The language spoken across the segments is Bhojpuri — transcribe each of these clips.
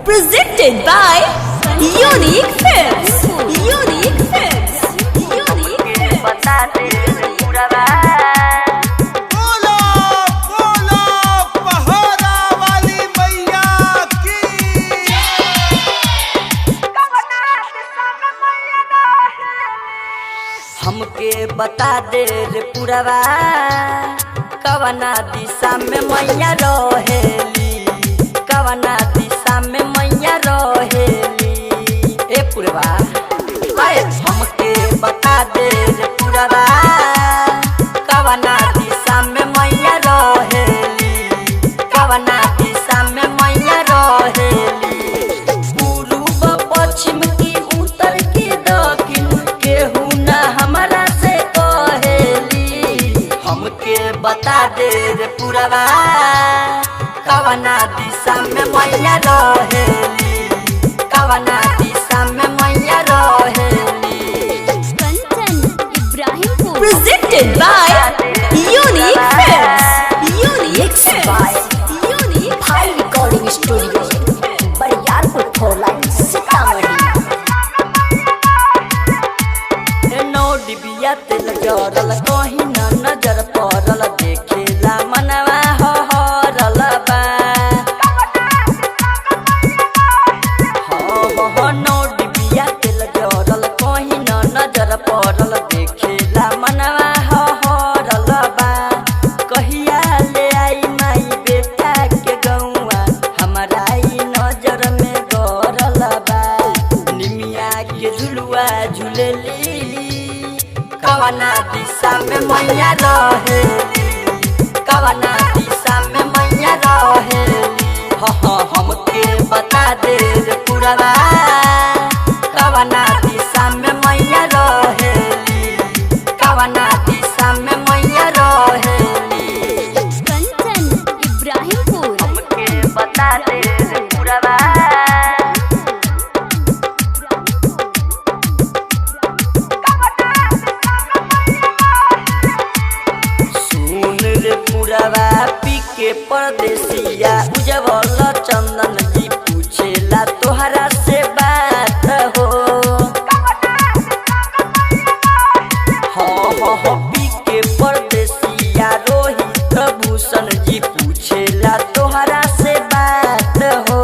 Presented by Unique Films. Unique Films. Unique Films. बोलो बोलो पहरा वाली मैया की। हमके बता दे रे पुरवा कवना दिशा में मैया रहेली, कवना दिशा में मैया रहेली। ए पुरवा हमके बता दे रे पुरवा कवना दिशा में मैया रहेली, कवना दिशा में मैया रहेली। पूर्व पश्चिम की उत्तर की दक्षिण केहू ना हमरा से कहेली। हमके बता दे रे पुरवा कवना दिशा में मैया रहेली, कवना दिशा में मैया रहेली। Presented by Unique Films. Unique Films. Unique High Recording Studio, Bariyarpur 4 line Sitamarhi. नौ डिबिया तेल जरल कहीं न नजर पड़ल, देखेला मनवा हरल बा। नौ डिबिया तेल जरल कहीं न नजर पड़ल, देखेला मनवा हरल बा। कहिया ले आई माई बेटा के गौआ, हमारा ई नजर में गरल बा। निमिया के झुलुआ झुलेली, कवना दिशा में मैया रहेली, कवना दिशा में मैया रहेली। हमके बता दे रे पुरवा कवना दिशा में मैया रहेली, कवना दिशा में मैया रहेली। हमके बता दे रे पुरवा सुन रे पुरवा पी के परदेसिया उजवल चंदन जी पूछेला तोहरा से बात हो। पी के परदेसिया रोहित भूषण जी पूछेला तोहरा से बात हो।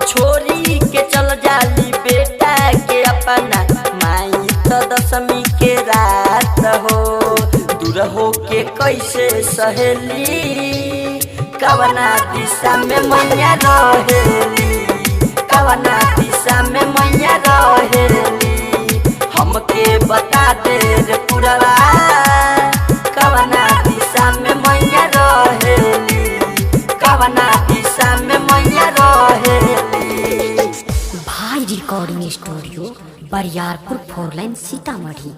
छोरी के चल जाली बेटा के अपना माई तो दशमी के रात हो। दूर हो के कैसे सहेली, कवना दिशा में मैया रहेली, कवना दिशा में मैया रहेली। हमके बता दे रे पुरवा कवना दिशा में मैया रहेली, कवना दिशा में मैया रहेली। भाई recording studio, Bariyarpur 4 line Sitamarhi.